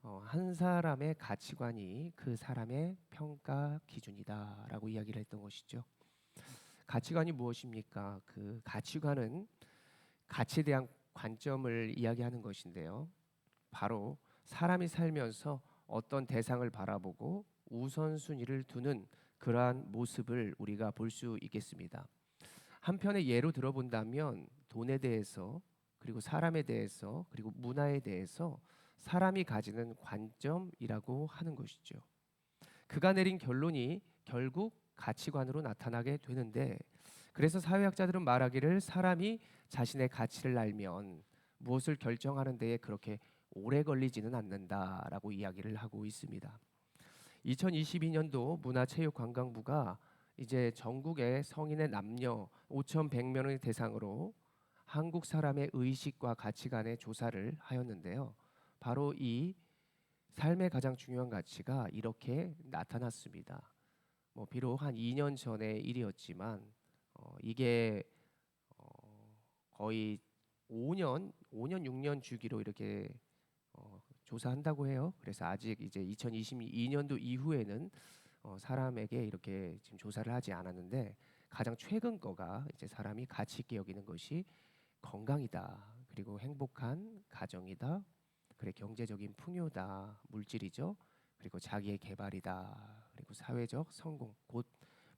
한 사람의 가치관이 그 사람의 평가 기준이다라고 이야기를 했던 것이죠. 가치관이 무엇입니까? 그 가치관은 가치에 대한 관점을 이야기하는 것인데요. 바로 사람이 살면서 어떤 대상을 바라보고 우선순위를 두는 그러한 모습을 우리가 볼 수 있겠습니다. 한편의 예로 들어본다면 돈에 대해서, 그리고 사람에 대해서, 그리고 문화에 대해서 사람이 가지는 관점이라고 하는 것이죠. 그가 내린 결론이 결국 가치관으로 나타나게 되는데, 그래서 사회학자들은 말하기를 사람이 자신의 가치를 알면 무엇을 결정하는 데에 그렇게 오래 걸리지는 않는다라고 이야기를 하고 있습니다. 2022년도 문화체육관광부가 이제 전국의 성인의 남녀 5,100명을 대상으로 한국 사람의 의식과 가치관의 조사를 하였는데요. 바로 이 삶의 가장 중요한 가치가 이렇게 나타났습니다. 비록 한 2년 전의 일이었지만 이게 거의 5년 6년 주기로 이렇게 조사한다고 해요. 그래서 아직 이제 2022년도 이후에는 사람에게 이렇게 지금 조사를 하지 않았는데, 가장 최근 거가 이제 사람이 가치 있게 여기는 것이 건강이다, 그리고 행복한 가정이다, 그래 경제적인 풍요다, 물질이죠, 그리고 자기의 개발이다, 그리고 사회적 성공, 곧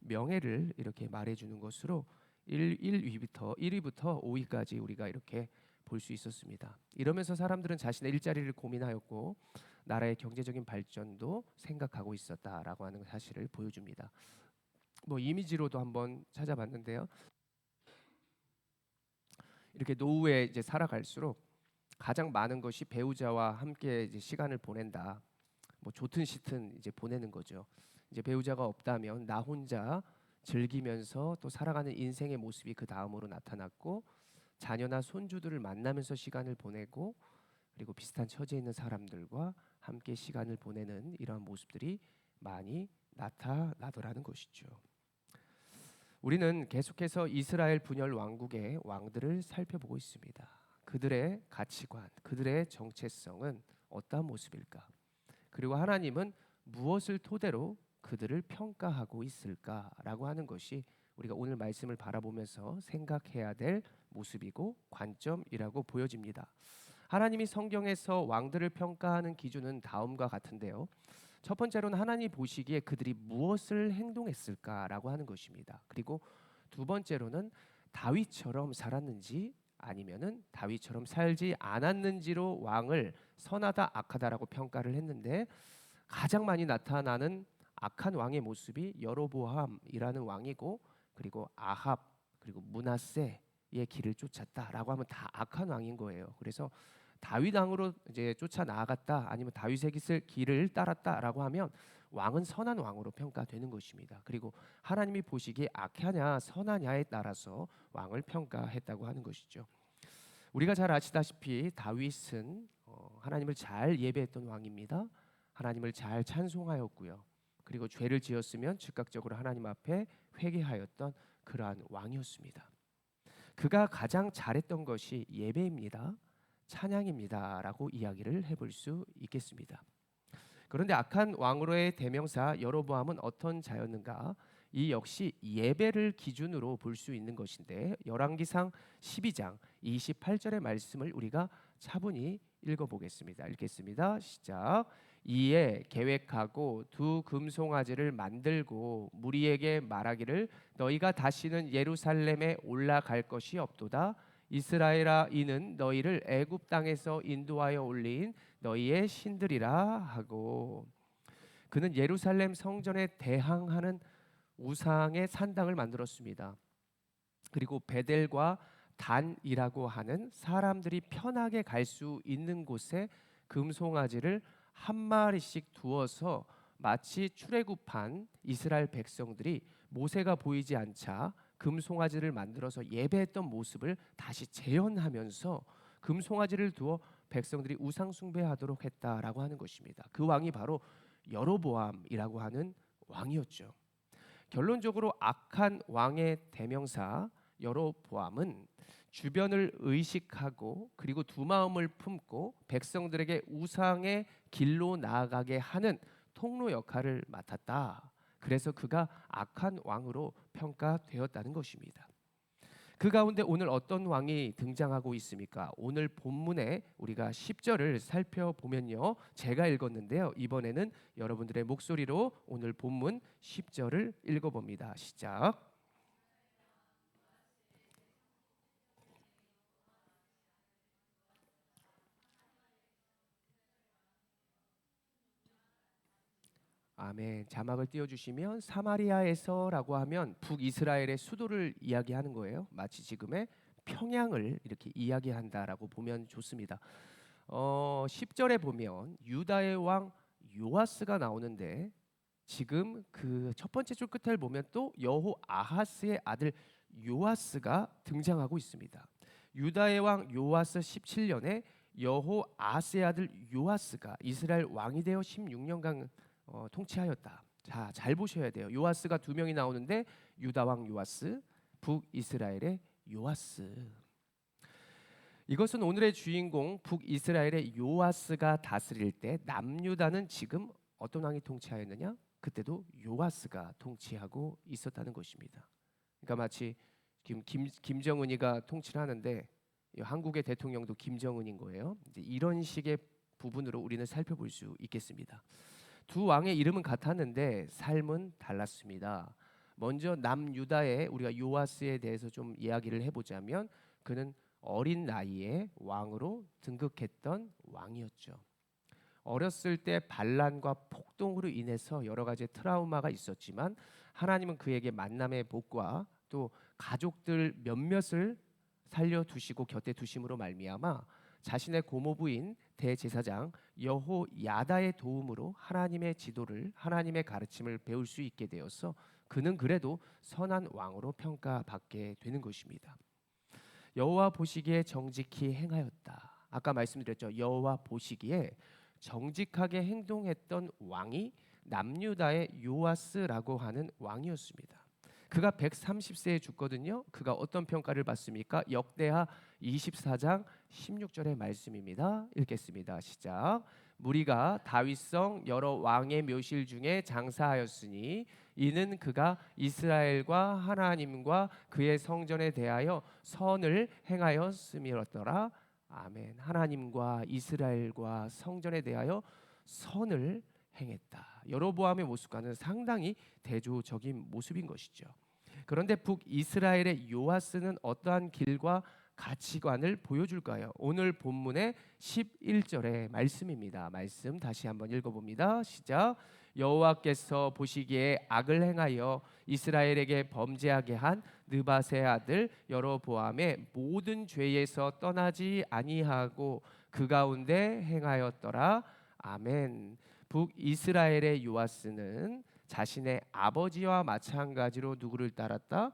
명예를 이렇게 말해주는 것으로 1위부터 5위까지 우리가 이렇게 볼 수 있었습니다. 이러면서 사람들은 자신의 일자리를 고민하였고 나라의 경제적인 발전도 생각하고 있었다라고 하는 사실을 보여줍니다. 이미지로도 한번 찾아봤는데요. 이렇게 노후에 이제 살아갈수록 가장 많은 것이 배우자와 함께 이제 시간을 보낸다. 좋든 싫든 이제 보내는 거죠. 이제 배우자가 없다면 나 혼자 즐기면서 또 살아가는 인생의 모습이 그 다음으로 나타났고, 자녀나 손주들을 만나면서 시간을 보내고, 그리고 비슷한 처지에 있는 사람들과 함께 시간을 보내는 이러한 모습들이 많이 나타나더라는 것이죠. 우리는 계속해서 이스라엘 분열 왕국의 왕들을 살펴보고 있습니다. 그들의 가치관, 그들의 정체성은 어떠한 모습일까? 그리고 하나님은 무엇을 토대로 그들을 평가하고 있을까라고 하는 것이 우리가 오늘 말씀을 바라보면서 생각해야 될 모습이고 관점이라고 보여집니다. 하나님이 성경에서 왕들을 평가하는 기준은 다음과 같은데요. 첫 번째로는 하나님 보시기에 그들이 무엇을 행동했을까라고 하는 것입니다. 그리고 두 번째로는 다윗처럼 살았는지 아니면은 다윗처럼 살지 않았는지로 왕을 선하다 악하다라고 평가를 했는데, 가장 많이 나타나는 악한 왕의 모습이 여로보암이라는 왕이고, 그리고 아합, 그리고 므낫세의 길을 쫓았다라고 하면 다 악한 왕인 거예요. 그래서 다윗 왕으로 이제 쫓아 나아갔다, 아니면 다윗의 길을 따랐다라고 하면 왕은 선한 왕으로 평가되는 것입니다. 그리고 하나님이 보시기에 악하냐 선하냐에 따라서 왕을 평가했다고 하는 것이죠. 우리가 잘 아시다시피 다윗은 하나님을 잘 예배했던 왕입니다. 하나님을 잘 찬송하였고요. 그리고 죄를 지었으면 즉각적으로 하나님 앞에 회개하였던 그러한 왕이었습니다. 그가 가장 잘했던 것이 예배입니다. 찬양입니다라고 이야기를 해볼 수 있겠습니다. 그런데 악한 왕으로의 대명사 여로보암은 어떤 자였는가? 이 역시 예배를 기준으로 볼 수 있는 것인데, 열왕기상 12장 28절의 말씀을 우리가 차분히 읽어보겠습니다. 읽겠습니다. 시작. 이에 계획하고 두 금송아지를 만들고 무리에게 말하기를 너희가 다시는 예루살렘에 올라갈 것이 없도다. 이스라엘아, 이는 너희를 애굽 땅에서 인도하여 올린 너희의 신들이라 하고, 그는 예루살렘 성전에 대항하는 우상의 산당을 만들었습니다. 그리고 베델과 단이라고 하는 사람들이 편하게 갈 수 있는 곳에 금송아지를 한 마리씩 두어서 마치 출애굽한 이스라엘 백성들이 모세가 보이지 않자 금송아지를 만들어서 예배했던 모습을 다시 재현하면서 금송아지를 두어 백성들이 우상 숭배하도록 했다라고 하는 것입니다. 그 왕이 바로 여로보암이라고 하는 왕이었죠. 결론적으로 악한 왕의 대명사 여로보암은 주변을 의식하고 그리고 두 마음을 품고 백성들에게 우상의 길로 나아가게 하는 통로 역할을 맡았다. 그래서 그가 악한 왕으로 평가되었다는 것입니다. 그 가운데 오늘 어떤 왕이 등장하고 있습니까? 오늘 본문에 우리가 10절을 살펴보면요. 제가 읽었는데요. 이번에는 여러분들의 목소리로 오늘 본문 10절을 읽어봅니다. 시작. 아멘. 자막을 띄워주시면 사마리아에서라고 하면 북이스라엘의 수도를 이야기하는 거예요. 마치 지금의 평양을 이렇게 이야기한다라고 보면 좋습니다. 10절에 보면 유다의 왕 요아스가 나오는데 지금 그 첫 번째 줄 끝을 보면 또 여호 아하스의 아들 요아스가 등장하고 있습니다. 유다의 왕 요아스 17년에 여호 아하스의 아들 요아스가 이스라엘 왕이 되어 16년간 통치하였다. 자, 잘 보셔야 돼요. 요아스가 두 명이 나오는데 유다 왕 요아스, 북이스라엘의 요아스. 이것은 오늘의 주인공 북이스라엘의 요아스가 다스릴 때 남유다는 지금 어떤 왕이 통치하였느냐? 그때도 요아스가 통치하고 있었다는 것입니다. 그러니까 마치 지금 김정은이가 통치를 하는데 한국의 대통령도 김정은인 거예요. 이제 이런 식의 부분으로 우리는 살펴볼 수 있겠습니다. 두 왕의 이름은 같았는데 삶은 달랐습니다. 먼저 남유다의 우리가 요아스에 대해서 좀 이야기를 해보자면 그는 어린 나이에 왕으로 등극했던 왕이었죠. 어렸을 때 반란과 폭동으로 인해서 여러 가지 트라우마가 있었지만 하나님은 그에게 만남의 복과 또 가족들 몇몇을 살려두시고 곁에 두심으로 말미암아 자신의 고모부인 대제사장 여호야다의 도움으로 하나님의 지도를 하나님의 가르침을 배울 수 있게 되어서 그는 그래도 선한 왕으로 평가받게 되는 것입니다. 여호와 보시기에 정직히 행하였다. 아까 말씀드렸죠. 여호와 보시기에 정직하게 행동했던 왕이 남유다의 요아스라고 하는 왕이었습니다. 그가 130세에 죽거든요. 그가 어떤 평가를 받습니까? 역대하 24장 16절의 말씀입니다. 읽겠습니다. 시작. 무리가 다윗성 여러 왕의 묘실 중에 장사하였으니 이는 그가 이스라엘과 하나님과 그의 성전에 대하여 선을 행하였음이었더라. 아멘. 하나님과 이스라엘과 성전에 대하여 선을 행했다. 여로보암의 모습과는 상당히 대조적인 모습인 것이죠. 그런데 북이스라엘의 요아스는 어떠한 길과 가치관을 보여줄까요? 오늘 본문의 11절의 말씀입니다. 말씀 다시 한번 읽어봅니다. 시작. 여호와께서 보시기에 악을 행하여 이스라엘에게 범죄하게 한 느밧의 아들 여로보암의 모든 죄에서 떠나지 아니하고 그 가운데 행하였더라. 아멘. 북이스라엘의 요아스는 자신의 아버지와 마찬가지로 누구를 따랐다?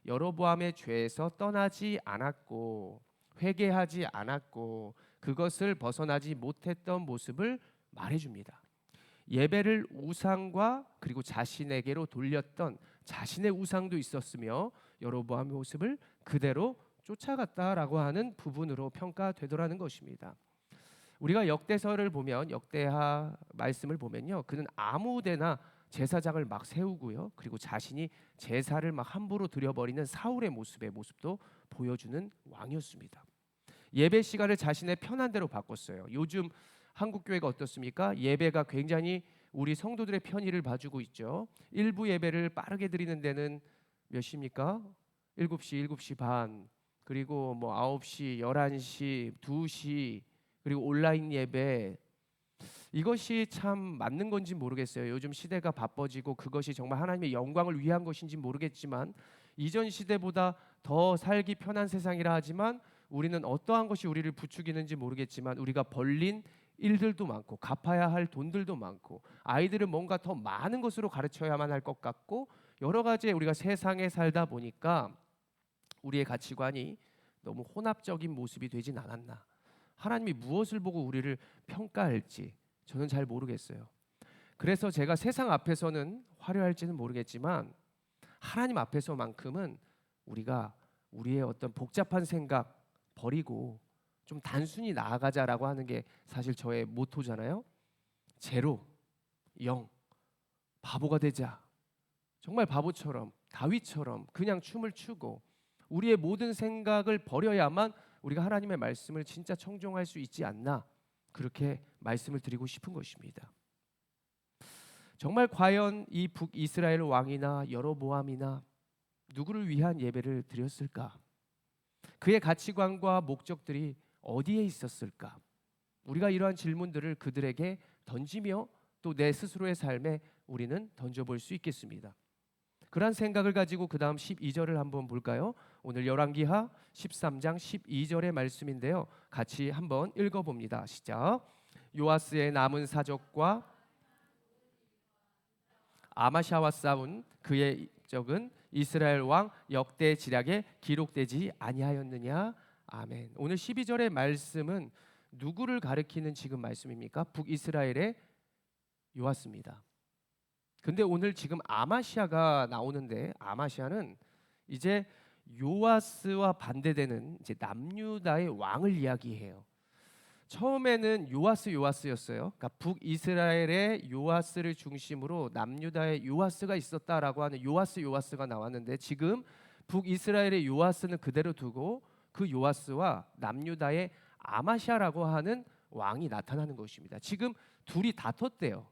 여로보암의 죄에서 떠나지 않았고 회개하지 않았고 그것을 벗어나지 못했던 모습을 말해줍니다. 예배를 우상과 그리고 자신에게로 돌렸던 자신의 우상도 있었으며 여로보암의 모습을 그대로 쫓아갔다라고 하는 부분으로 평가되더라는 것입니다. 우리가 역대서를 보면 역대하 말씀을 보면요, 그는 아무데나 제사장을 막 세우고요, 그리고 자신이 제사를 막 함부로 드려버리는 사울의 모습도 보여주는 왕이었습니다. 예배 시간을 자신의 편한 대로 바꿨어요. 요즘 한국 교회가 어떻습니까? 예배가 굉장히 우리 성도들의 편의를 봐주고 있죠. 일부 예배를 빠르게 드리는 데는 몇 시입니까? 7시, 7시 반, 그리고 뭐 9시, 11시, 2시, 그리고 온라인 예배. 이것이 참 맞는 건지 모르겠어요. 요즘 시대가 바빠지고 그것이 정말 하나님의 영광을 위한 것인지 모르겠지만 이전 시대보다 더 살기 편한 세상이라 하지만 우리는 어떠한 것이 우리를 부추기는지 모르겠지만 우리가 벌린 일들도 많고 갚아야 할 돈들도 많고 아이들을 뭔가 더 많은 것으로 가르쳐야만 할 것 같고 여러 가지 우리가 세상에 살다 보니까 우리의 가치관이 너무 혼합적인 모습이 되진 않았나. 하나님이 무엇을 보고 우리를 평가할지 저는 잘 모르겠어요. 그래서 제가 세상 앞에서는 화려할지는 모르겠지만 하나님 앞에서만큼은 우리가 우리의 어떤 복잡한 생각 버리고 좀 단순히 나아가자라고 하는 게 사실 저의 모토잖아요. 제로, 영, 바보가 되자. 정말 바보처럼 다윗처럼 그냥 춤을 추고 우리의 모든 생각을 버려야만 우리가 하나님의 말씀을 진짜 청종할 수 있지 않나, 그렇게 말씀을 드리고 싶은 것입니다. 정말 과연 이 북이스라엘 왕이나 여로보암이나 누구를 위한 예배를 드렸을까? 그의 가치관과 목적들이 어디에 있었을까? 우리가 이러한 질문들을 그들에게 던지며 또 내 스스로의 삶에 우리는 던져볼 수 있겠습니다. 그런 생각을 가지고 그 다음 12절을 한번 볼까요? 오늘 열왕기하 13장 12절의 말씀인데요. 같이 한번 읽어봅니다. 시작. 요아스의 남은 사적과 아마샤와 싸운 그의 적은 이스라엘 왕 역대 지략에 기록되지 아니하였느냐. 아멘. 오늘 12절의 말씀은 누구를 가리키는 지금 말씀입니까? 북이스라엘의 요아스입니다. 근데 오늘 지금 아마시아가 나오는데 아마시아는 이제 요아스와 반대되는 이제 남유다의 왕을 이야기해요. 처음에는 요아스였어요. 그러니까 북이스라엘의 요아스를 중심으로 남유다의 요아스가 있었다라고 하는 요아스가 나왔는데 지금 북이스라엘의 요아스는 그대로 두고 그 요아스와 남유다의 아마시아라고 하는 왕이 나타나는 것입니다. 지금 둘이 다퉜대요.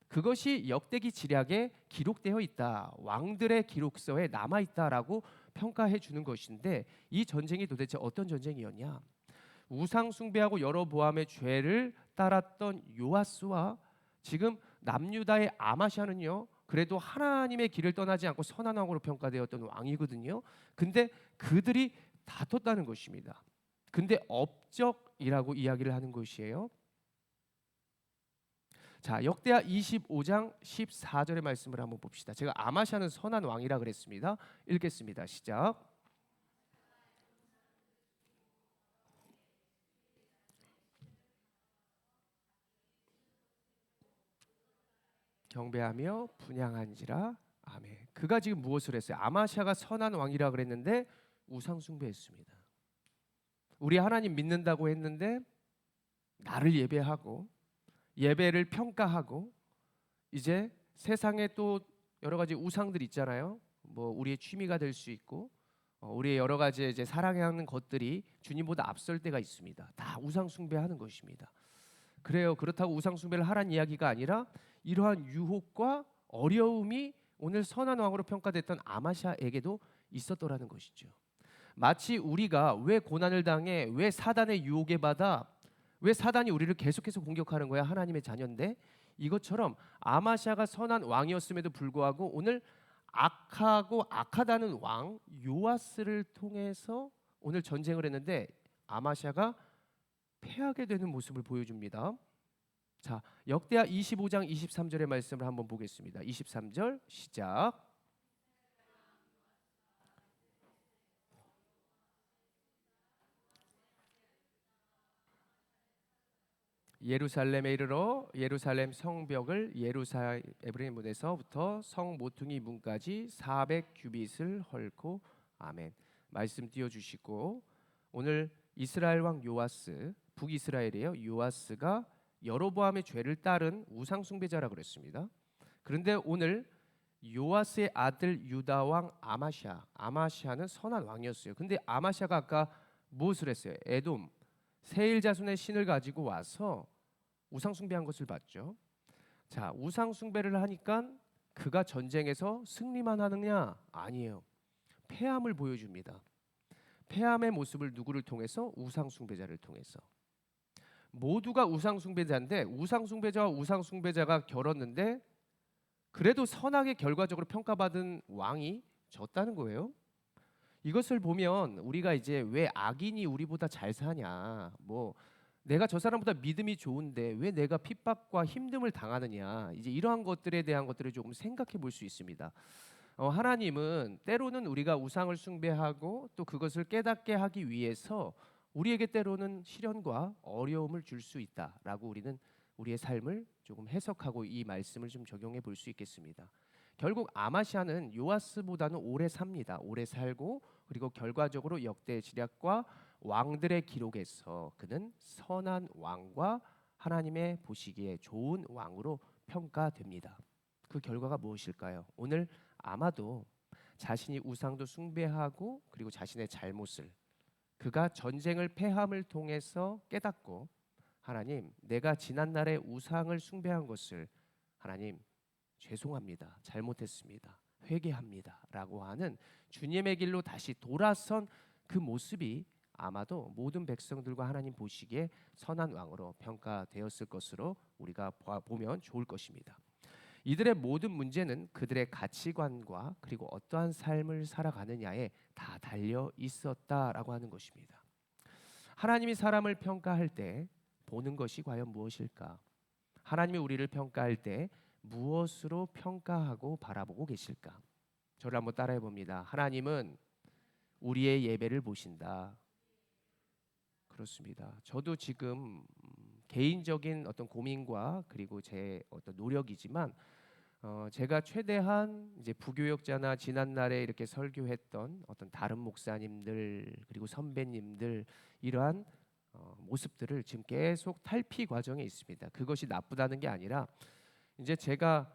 그것이 역대기 지략에 기록되어 있다. 왕들의 기록서에 남아 있다라고 평가해 주는 것인데 이 전쟁이 도대체 어떤 전쟁이었냐? 우상 숭배하고 여로보암의 죄를 따랐던 요아스와 지금 남유다의 아마시아는요, 그래도 하나님의 길을 떠나지 않고 선한 왕으로 평가되었던 왕이거든요. 근데 그들이 다퉜다는 것입니다. 근데 업적이라고 이야기를 하는 것이에요. 자, 역대하 25장 14절의 말씀을 한번 봅시다. 제가 아마시아는 선한 왕이라 그랬습니다. 읽겠습니다. 시작. 경배하며 분향한지라. 아멘. 그가 지금 무엇을 했어요? 아마시아가 선한 왕이라 그랬는데 우상 숭배했습니다. 우리 하나님 믿는다고 했는데 나를 예배하고 예배를 평가하고 이제 세상에 또 여러 가지 우상들 있잖아요. 뭐 우리의 취미가 될 수 있고 우리의 여러 가지 이제 사랑하는 것들이 주님보다 앞설 때가 있습니다. 다 우상 숭배하는 것입니다. 그래요. 그렇다고 우상 숭배를 하란 이야기가 아니라 이러한 유혹과 어려움이 오늘 선한 왕으로 평가됐던 아마샤에게도 있었더라는 것이죠. 마치 우리가 왜 고난을 당해, 왜 사단의 유혹에 받아, 왜 사단이 우리를 계속해서 공격하는 거야? 하나님의 자녀인데 이것처럼 아마샤가 선한 왕이었음에도 불구하고 오늘 악하고 악하다는 왕 요아스를 통해서 오늘 전쟁을 했는데 아마샤가 패하게 되는 모습을 보여줍니다. 자, 역대하 25장 23절의 말씀을 한번 보겠습니다. 23절 시작. 예루살렘에 이르러 예루살렘 성벽을 예루살렘 문에서부터 성 모퉁이 문까지 400규빗을 헐고. 아멘. 말씀 띄워주시고 오늘 이스라엘 왕 요아스, 북이스라엘이에요. 요아스가 여로보암의 죄를 따른 우상 숭배자라 그랬습니다. 그런데 오늘 요아스의 아들 유다 왕 아마시아는 선한 왕이었어요. 근데 아마시아가 아까 무엇을 했어요? 에돔 세일 자손의 신을 가지고 와서 우상 숭배한 것을 봤죠. 자, 우상 숭배를 하니까 그가 전쟁에서 승리만 하느냐? 아니에요. 패함을 보여줍니다. 패함의 모습을 누구를 통해서? 우상 숭배자를 통해서. 모두가 우상 숭배자인데 우상 숭배자와 우상 숭배자가 겨뤘는데 그래도 선하게 결과적으로 평가받은 왕이 졌다는 거예요. 이것을 보면 우리가 이제 왜 악인이 우리보다 잘 사냐, 뭐 내가 저 사람보다 믿음이 좋은데 왜 내가 핍박과 힘듦을 당하느냐, 이제 이러한 것들에 대한 것들을 조금 생각해 볼 수 있습니다. 하나님은 때로는 우리가 우상을 숭배하고 또 그것을 깨닫게 하기 위해서 우리에게 때로는 시련과 어려움을 줄 수 있다라고 우리는 우리의 삶을 조금 해석하고 이 말씀을 좀 적용해 볼 수 있겠습니다. 결국 아마시아는 요아스보다는 오래 삽니다. 오래 살고 그리고 결과적으로 역대 지략과 왕들의 기록에서 그는 선한 왕과 하나님의 보시기에 좋은 왕으로 평가됩니다. 그 결과가 무엇일까요? 오늘 아마도 자신이 우상도 숭배하고 그리고 자신의 잘못을 그가 전쟁을 패함을 통해서 깨닫고 하나님, 내가 지난날에 우상을 숭배한 것을 하나님 죄송합니다. 잘못했습니다. 회개합니다. 라고 하는 주님의 길로 다시 돌아선 그 모습이 아마도 모든 백성들과 하나님 보시기에 선한 왕으로 평가되었을 것으로 우리가 보면 좋을 것입니다. 이들의 모든 문제는 그들의 가치관과 그리고 어떠한 삶을 살아가느냐에 다 달려 있었다라고 하는 것입니다. 하나님이 사람을 평가할 때 보는 것이 과연 무엇일까? 하나님이 우리를 평가할 때 무엇으로 평가하고 바라보고 계실까? 저를 한번 따라해 봅니다. 하나님은 우리의 예배를 보신다. 그렇습니다. 저도 지금 개인적인 어떤 고민과 그리고 제 어떤 노력이지만 제가 최대한 이제 부교역자나 지난날에 이렇게 설교했던 어떤 다른 목사님들 그리고 선배님들 이러한 모습들을 지금 계속 탈피 과정에 있습니다. 그것이 나쁘다는 게 아니라 이제 제가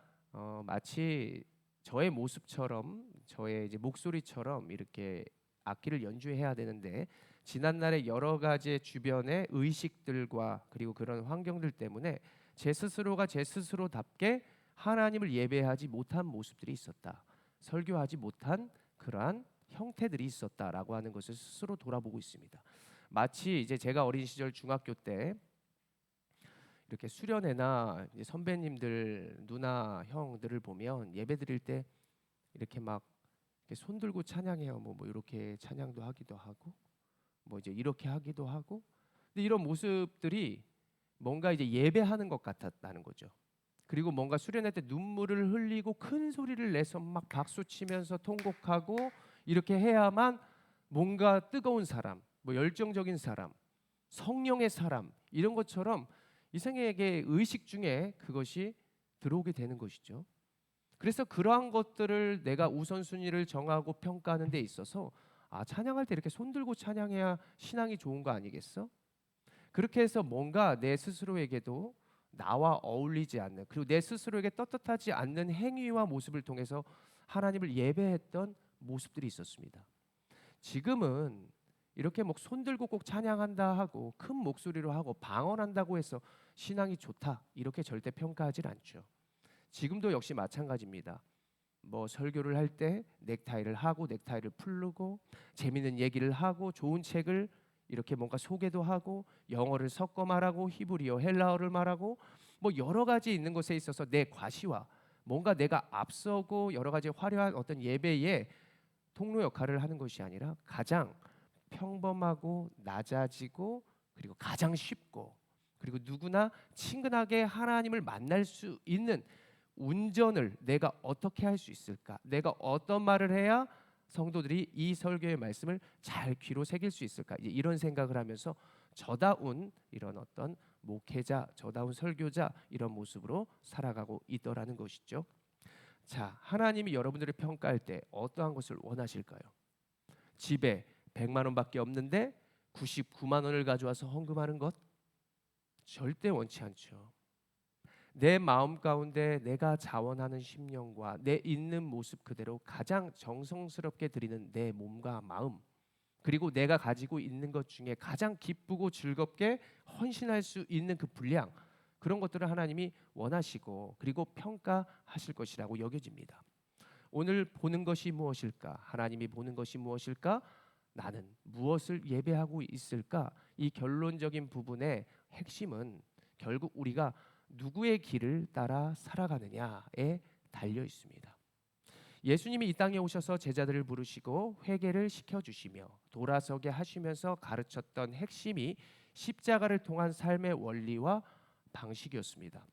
마치 저의 모습처럼 저의 이제 목소리처럼 이렇게 악기를 연주해야 되는데 지난날의 여러 가지 주변의 의식들과 그리고 그런 환경들 때문에 제 스스로가 제 스스로답게 하나님을 예배하지 못한 모습들이 있었다. 설교하지 못한 그러한 형태들이 있었다라고 하는 것을 스스로 돌아보고 있습니다. 마치 이제 제가 어린 시절 중학교 때 이렇게 수련회나 이제 선배님들 누나 형들을 보면 예배 드릴 때 이렇게 막 이렇게 손 들고 찬양해요. 뭐 이렇게 찬양도 하기도 하고 뭐 이제 이렇게 하기도 하고 근데 이런 모습들이 뭔가 이제 예배하는 것 같았다는 거죠. 그리고 뭔가 수련회 때 눈물을 흘리고 큰 소리를 내서 막 박수 치면서 통곡하고 이렇게 해야만 뭔가 뜨거운 사람, 뭐 열정적인 사람, 성령의 사람 이런 것처럼 이생에게 의식 중에 그것이 들어오게 되는 것이죠. 그래서 그러한 것들을 내가 우선순위를 정하고 평가하는 데 있어서 찬양할 때 이렇게 손 들고 찬양해야 신앙이 좋은 거 아니겠어? 그렇게 해서 뭔가 내 스스로에게도 나와 어울리지 않는 그리고 내 스스로에게 떳떳하지 않는 행위와 모습을 통해서 하나님을 예배했던 모습들이 있었습니다. 지금은 이렇게 뭐 손들고 꼭 찬양한다 하고 큰 목소리로 하고 방언한다고 해서 신앙이 좋다 이렇게 절대 평가하지 않죠. 지금도 역시 마찬가지입니다. 뭐 설교를 할 때 넥타이를 하고 넥타이를 풀고 재미있는 얘기를 하고 좋은 책을 이렇게 뭔가 소개도 하고 영어를 섞어 말하고 히브리어 헬라어를 말하고 뭐 여러 가지 있는 것에 있어서 내 과시와 뭔가 내가 앞서고 여러 가지 화려한 어떤 예배의 통로 역할을 하는 것이 아니라 가장 평범하고 낮아지고 그리고 가장 쉽고 그리고 누구나 친근하게 하나님을 만날 수 있는 운전을 내가 어떻게 할 수 있을까? 내가 어떤 말을 해야 성도들이 이 설교의 말씀을 잘 귀로 새길 수 있을까? 이런 생각을 하면서 저다운 이런 어떤 목회자, 저다운 설교자 이런 모습으로 살아가고 있더라는 것이죠. 자, 하나님이 여러분들을 평가할 때 어떠한 것을 원하실까요? 집에 100만 원밖에 없는데 99만 원을 가져와서 헌금하는 것? 절대 원치 않죠. 내 마음 가운데 내가 자원하는 심령과 내 있는 모습 그대로 가장 정성스럽게 드리는 내 몸과 마음 그리고 내가 가지고 있는 것 중에 가장 기쁘고 즐겁게 헌신할 수 있는 그 분량 그런 것들을 하나님이 원하시고 그리고 평가하실 것이라고 여겨집니다. 오늘 보는 것이 무엇일까? 하나님이 보는 것이 무엇일까? 나는 무엇을 예배하고 있을까? 이 결론적인 부분의 핵심은 결국 우리가 누구의 길을 따라 살아가느냐에 달려 있습니다. 예수님이 이 땅에 오셔서 제자들을 부르시고 회개를 시켜주시며 돌아서게 하시면서 가르쳤던 핵심이 십자가를 통한 삶의 원리와 방식이었습니다.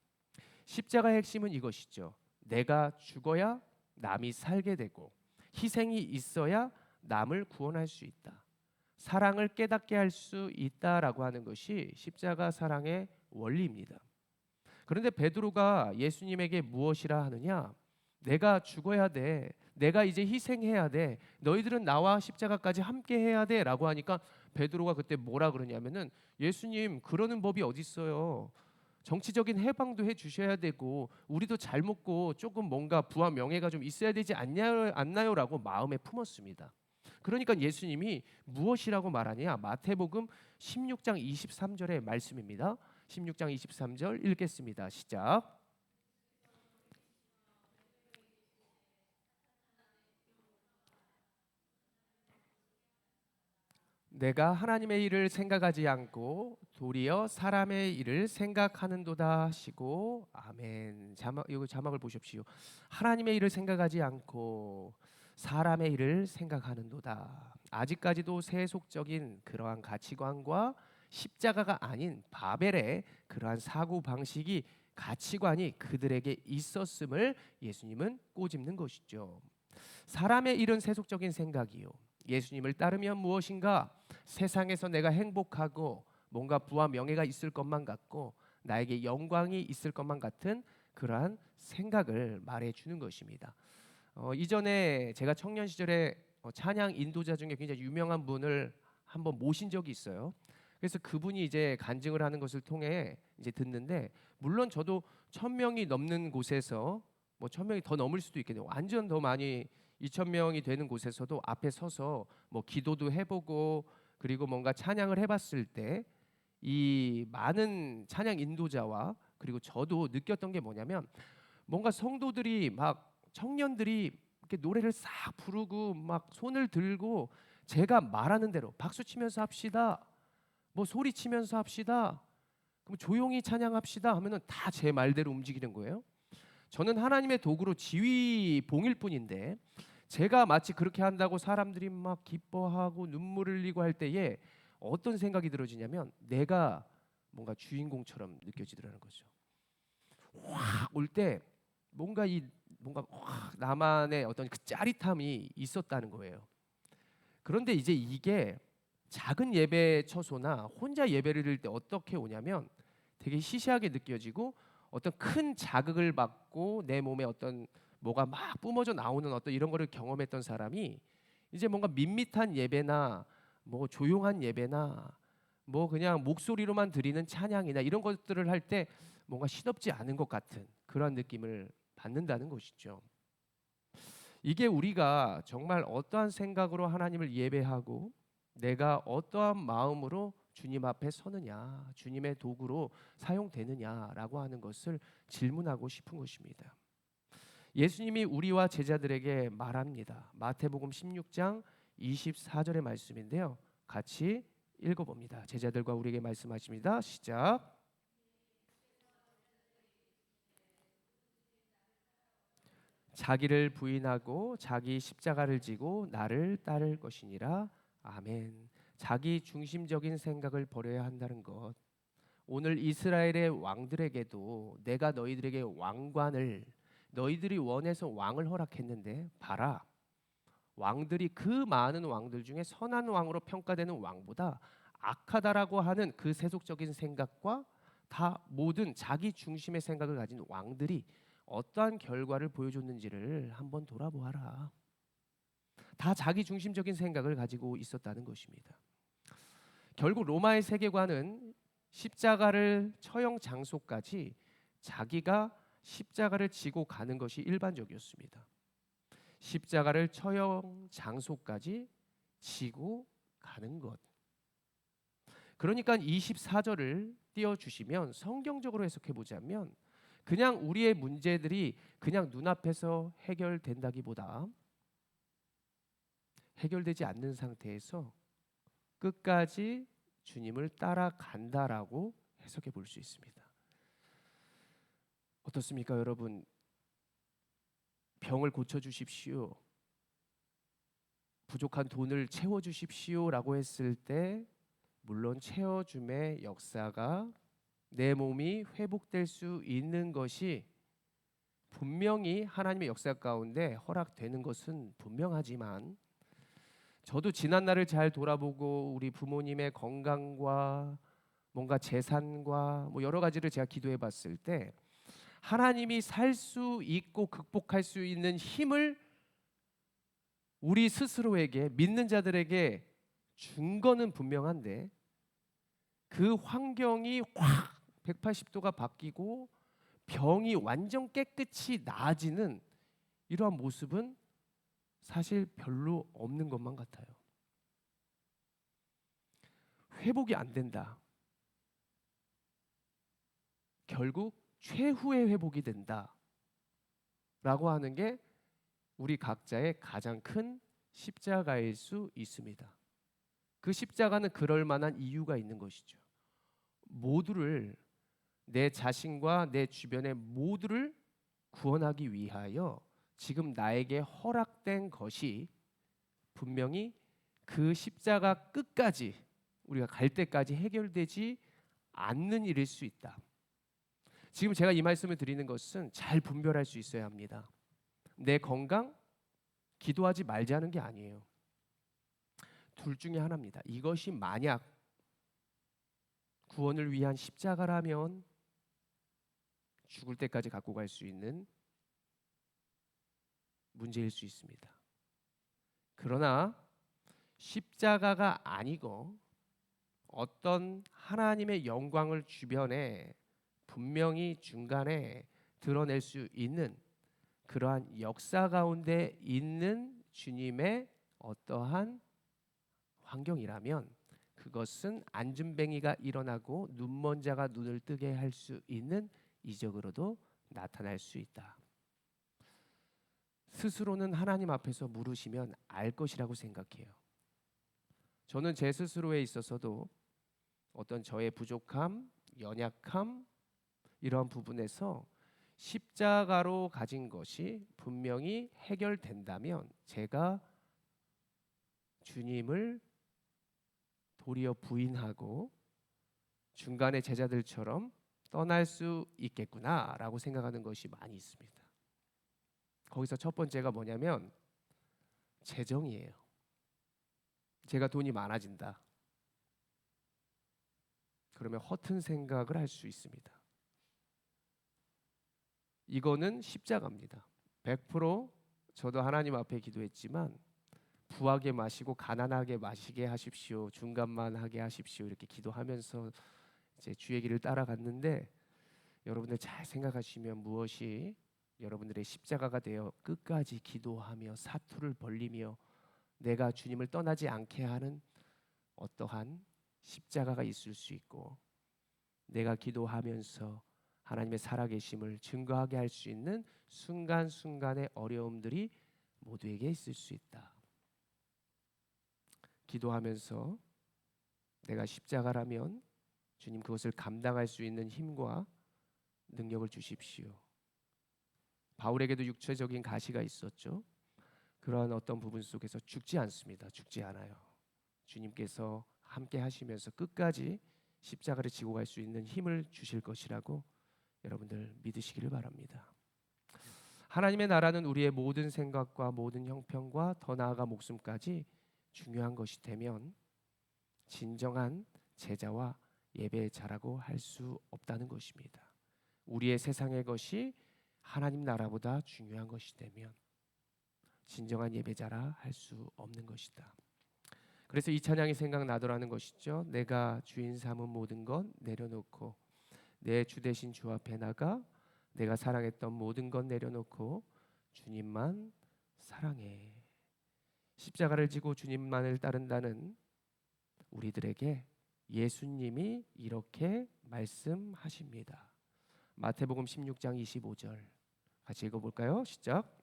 십자가의 핵심은 이것이죠. 내가 죽어야 남이 살게 되고 희생이 있어야 남을 구원할 수 있다. 사랑을 깨닫게 할 수 있다라고 하는 것이 십자가 사랑의 원리입니다. 그런데 베드로가 예수님에게 무엇이라 하느냐? 내가 죽어야 돼. 내가 이제 희생해야 돼. 너희들은 나와 십자가까지 함께 해야 돼라고 하니까 베드로가 그때 뭐라 그러냐면은 예수님 그러는 법이 어디 있어요. 정치적인 해방도 해 주셔야 되고 우리도 잘 먹고 조금 뭔가 부와 명예가 좀 있어야 되지 않나요라고 마음에 품었습니다. 그러니까 예수님이 무엇이라고 말하냐? 마태복음 16장 23절의 말씀입니다. 16장 23절 읽겠습니다. 시작. 내가 하나님의 일을 생각하지 않고 도리어 사람의 일을 생각하는도다 하시고 아멘. 이거 자막을 보십시오. 하나님의 일을 생각하지 않고 사람의 일을 생각하는도다. 아직까지도 세속적인 그러한 가치관과 십자가가 아닌 바벨의 그러한 사고 방식이 가치관이 그들에게 있었음을 예수님은 꼬집는 것이죠. 사람의 일은 세속적인 생각이요. 예수님을 따르면 무엇인가? 세상에서 내가 행복하고 뭔가 부와 명예가 있을 것만 같고 나에게 영광이 있을 것만 같은 그러한 생각을 말해 주는 것입니다. 이전에 제가 청년 시절에 찬양 인도자 중에 굉장히 유명한 분을 한번 모신 적이 있어요. 그래서 그분이 이제 간증을 하는 것을 통해 이제 듣는데 물론 저도 1,000명이 넘는 곳에서 뭐 1,000명이 더 넘을 수도 있겠네요. 완전 더 많이 2,000명이 되는 곳에서도 앞에 서서 뭐 기도도 해보고 그리고 뭔가 찬양을 해봤을 때 이 많은 찬양 인도자와 그리고 저도 느꼈던 게 뭐냐면 뭔가 성도들이 막 청년들이 이렇게 노래를 싹 부르고 막 손을 들고 제가 말하는 대로 박수 치면서 합시다. 뭐 소리 치면서 합시다. 그럼 조용히 찬양합시다 하면은 다 제 말대로 움직이는 거예요. 저는 하나님의 도구로 지휘봉일 뿐인데 제가 마치 그렇게 한다고 사람들이 막 기뻐하고 눈물을 흘리고 할 때에 어떤 생각이 들어지냐면 내가 뭔가 주인공처럼 느껴지더라는 거죠. 확 올 때 뭔가 확 나만의 어떤 그 짜릿함이 있었다는 거예요. 그런데 이제 이게 작은 예배 처소나 혼자 예배를 드릴 때 어떻게 오냐면 되게 시시하게 느껴지고 어떤 큰 자극을 받고 내 몸에 어떤 뭐가 막 뿜어져 나오는 어떤 이런 거를 경험했던 사람이 이제 뭔가 밋밋한 예배나 뭐 조용한 예배나 뭐 그냥 목소리로만 드리는 찬양이나 이런 것들을 할 때 뭔가 시덥지 않은 것 같은 그런 느낌을 받는다는 것이죠. 이게 우리가 정말 어떠한 생각으로 하나님을 예배하고 내가 어떠한 마음으로 주님 앞에 서느냐, 주님의 도구로 사용되느냐라고 하는 것을 질문하고 싶은 것입니다. 예수님이 우리와 제자들에게 말합니다. 마태복음 16장 24절의 말씀인데요. 같이 읽어봅니다. 제자들과 우리에게 말씀하십니다. 시작. 자기를 부인하고 자기 십자가를 지고 나를 따를 것이니라. 아멘. 자기 중심적인 생각을 버려야 한다는 것. 오늘 이스라엘의 왕들에게도 내가 너희들에게 왕관을 너희들이 원해서 왕을 허락했는데 봐라. 왕들이 그 많은 왕들 중에 선한 왕으로 평가되는 왕보다 악하다라고 하는 그 세속적인 생각과 다 모든 자기 중심의 생각을 가진 왕들이 어떠한 결과를 보여줬는지를 한번 돌아보아라. 다 자기 중심적인 생각을 가지고 있었다는 것입니다. 결국 로마의 세계관은 십자가를 처형 장소까지 자기가 십자가를 지고 가는 것이 일반적이었습니다. 십자가를 처형 장소까지 지고 가는 것. 그러니까 24절을 띄워주시면 성경적으로 해석해 보자면 그냥 우리의 문제들이 그냥 눈앞에서 해결된다기보다 해결되지 않는 상태에서 끝까지 주님을 따라간다라고 해석해 볼 수 있습니다. 어떻습니까, 여러분? 병을 고쳐 주십시오. 부족한 돈을 채워 주십시오라고 했을 때 물론 채워줌의 역사가 내 몸이 회복될 수 있는 것이 분명히 하나님의 역사 가운데 허락되는 것은 분명하지만 저도 지난 날을 잘 돌아보고 우리 부모님의 건강과 뭔가 재산과 뭐 여러 가지를 제가 기도해 봤을 때 하나님이 살 수 있고 극복할 수 있는 힘을 우리 스스로에게, 믿는 자들에게 준 거는 분명한데, 그 환경이 확 180도가 바뀌고 병이 완전 깨끗이 나아지는 이러한 모습은 사실 별로 없는 것만 같아요. 회복이 안 된다. 결국 최후의 회복이 된다. 라고 하는 게 우리 각자의 가장 큰 십자가일 수 있습니다. 그 십자가는 그럴 만한 이유가 있는 것이죠. 모두를, 내 자신과 내 주변의 모두를 구원하기 위하여 지금 나에게 허락된 것이 분명히 그 십자가 끝까지, 우리가 갈 때까지 해결되지 않는 일일 수 있다. 지금 제가 이 말씀을 드리는 것은 잘 분별할 수 있어야 합니다. 내 건강, 기도하지 말자는 게 아니에요. 둘 중에 하나입니다. 이것이 만약 구원을 위한 십자가라면 죽을 때까지 갖고 갈 수 있는 문제일 수 있습니다. 그러나 십자가가 아니고 어떤 하나님의 영광을 주변에 분명히 중간에 드러낼 수 있는 그러한 역사 가운데 있는 주님의 어떠한 환경이라면 그것은 안진뱅이가 일어나고 눈먼 자가 눈을 뜨게 할 수 있는 이적으로도 나타날 수 있다. 스스로는 하나님 앞에서 물으시면 알 것이라고 생각해요. 저는 제 스스로에 있어서도 어떤 저의 부족함, 연약함 이런 부분에서 십자가로 가진 것이 분명히 해결된다면 제가 주님을 도리어 부인하고 중간에 제자들처럼 떠날 수 있겠구나라고 생각하는 것이 많이 있습니다. 거기서 첫 번째가 뭐냐면 재정이에요. 제가 돈이 많아진다. 그러면 허튼 생각을 할 수 있습니다. 이거는 십자가입니다. 100% 저도 하나님 앞에 기도했지만 부하게 마시고 가난하게 마시게 하십시오. 중간만 하게 하십시오. 이렇게 기도하면서 이제 주의 길을 따라갔는데 여러분들 잘 생각하시면 무엇이 여러분들의 십자가가 되어 끝까지 기도하며 사투를 벌리며 내가 주님을 떠나지 않게 하는 어떠한 십자가가 있을 수 있고 내가 기도하면서 하나님의 살아계심을 증거하게 할 수 있는 순간순간의 어려움들이 모두에게 있을 수 있다. 기도하면서 내가 십자가라면 주님 그것을 감당할 수 있는 힘과 능력을 주십시오. 바울에게도 육체적인 가시가 있었죠. 그러한 어떤 부분 속에서 죽지 않습니다. 죽지 않아요. 주님께서 함께 하시면서 끝까지 십자가를 지고 갈 수 있는 힘을 주실 것이라고 여러분들 믿으시기를 바랍니다. 하나님의 나라는 우리의 모든 생각과 모든 형편과 더 나아가 목숨까지 중요한 것이 되면 진정한 제자와 예배자라고 할 수 없다는 것입니다. 우리의 세상의 것이 하나님 나라보다 중요한 것이 되면 진정한 예배자라 할 수 없는 것이다. 그래서 이 찬양이 생각나더라는 것이죠. 내가 주인 삼은 모든 것 내려놓고 내 주 대신 주 앞에 나가 내가 사랑했던 모든 것 내려놓고 주님만 사랑해. 십자가를 지고 주님만을 따른다는 우리들에게 예수님이 이렇게 말씀하십니다. 마태복음 16장 25절 같이 읽어볼까요? 시작.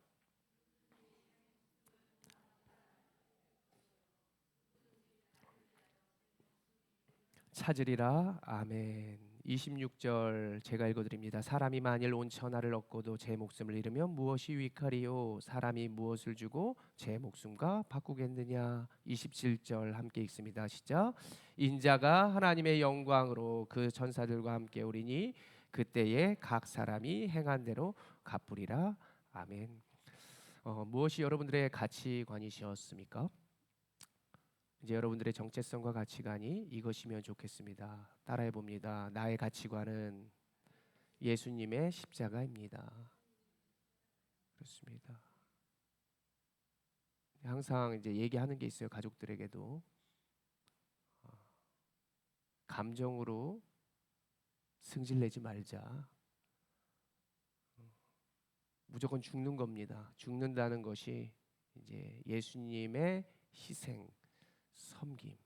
찾으리라. 아멘. 26절 제가 읽어드립니다. 사람이 만일 온 천하를 얻고도 제 목숨을 잃으면 무엇이 유익하리요? 사람이 무엇을 주고 제 목숨과 바꾸겠느냐? 27절 함께 읽습니다. 시작. 인자가 하나님의 영광으로 그 천사들과 함께 오리니 그때에 각 사람이 행한 대로 갚으리라. 아멘. 무엇이 여러분들의 가치관이셨습니까? 이제 여러분들의 정체성과 가치관이 이것이면 좋겠습니다. 따라해 봅니다. 나의 가치관은 예수님의 십자가입니다. 그렇습니다. 항상 이제 얘기하는 게 있어요. 가족들에게도 감정으로 승질내지 말자. 무조건 죽는 겁니다. 죽는다는 것이 이제 예수님의 희생, 섬김.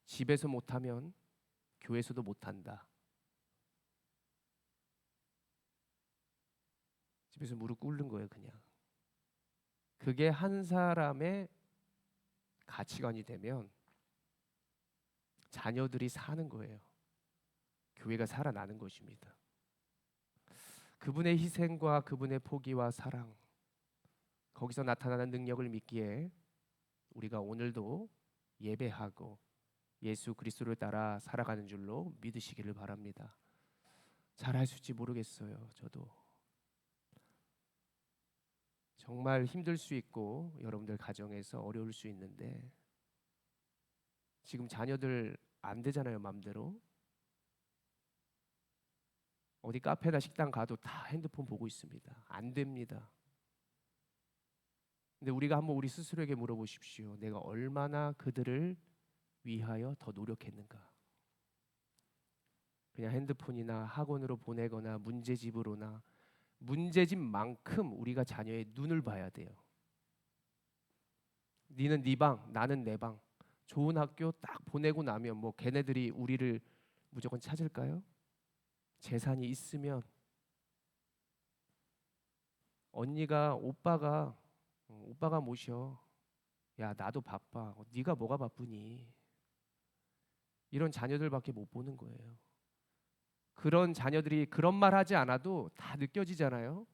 집에서 못하면 교회에서도 못한다. 집에서 무릎 꿇는 거예요, 그냥. 그게 한 사람의 가치관이 되면 자녀들이 사는 거예요. 교회가 살아나는 것입니다. 그분의 희생과 그분의 포기와 사랑, 거기서 나타나는 능력을 믿기에 우리가 오늘도 예배하고 예수 그리스도를 따라 살아가는 줄로 믿으시기를 바랍니다. 잘할 수 있을지 모르겠어요. 저도 정말 힘들 수 있고 여러분들 가정에서 어려울 수 있는데 지금 자녀들 안 되잖아요, 맘대로. 어디 카페나 식당 가도 다 핸드폰 보고 있습니다. 안 됩니다. 근데 우리가 한번 우리 스스로에게 물어보십시오. 내가 얼마나 그들을 위하여 더 노력했는가? 그냥 핸드폰이나 학원으로 보내거나 문제집으로나 문제집만큼 우리가 자녀의 눈을 봐야 돼요. 니는 네 방, 나는 내 방. 좋은 학교 딱 보내고 나면 뭐 걔네들이 우리를 무조건 찾을까요? 재산이 있으면 언니가 오빠가 모셔. 야, 나도 바빠. 네가 뭐가 바쁘니? 이런 자녀들밖에 못 보는 거예요. 그런 자녀들이 그런 말 하지 않아도 다 느껴지잖아요.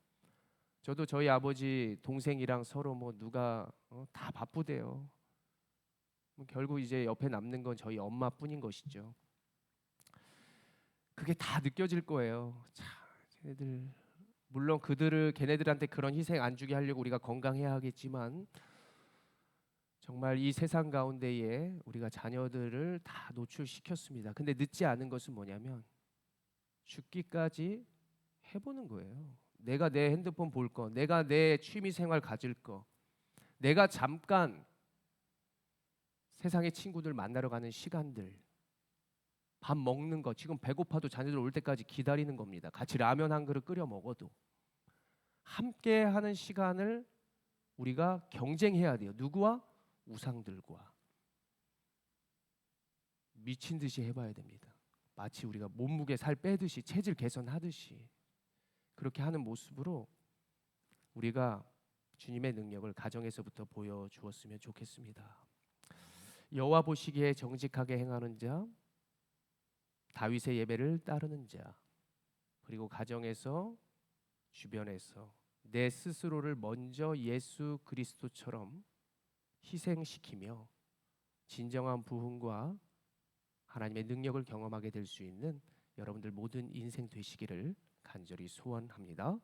저도 저희 아버지 동생이랑 서로 뭐 누가 다 바쁘대요. 뭐 결국 이제 옆에 남는 건 저희 엄마뿐인 것이죠. 그게 다 느껴질 거예요. 참, 걔네들 물론 걔네들한테 그런 희생 안 주게 하려고 우리가 건강해야 하겠지만 정말 이 세상 가운데에 우리가 자녀들을 다 노출시켰습니다. 근데 늦지 않은 것은 뭐냐면 죽기까지 해보는 거예요. 내가 내 핸드폰 볼 거, 내가 내 취미 생활 가질 거, 내가 잠깐 세상의 친구들 만나러 가는 시간들, 밥 먹는 거, 지금 배고파도 자녀들 올 때까지 기다리는 겁니다. 같이 라면 한 그릇 끓여 먹어도 함께 하는 시간을 우리가 경쟁해야 돼요. 누구와? 우상들과. 미친 듯이 해봐야 됩니다. 마치 우리가 몸무게 살 빼듯이 체질 개선하듯이 그렇게 하는 모습으로 우리가 주님의 능력을 가정에서부터 보여주었으면 좋겠습니다. 여호와 보시기에 정직하게 행하는 자, 다윗의 예배를 따르는 자, 그리고 가정에서 주변에서 내 스스로를 먼저 예수 그리스도처럼 희생시키며 진정한 부흥과 하나님의 능력을 경험하게 될 수 있는 여러분들 모든 인생 되시기를 간절히 소원합니다.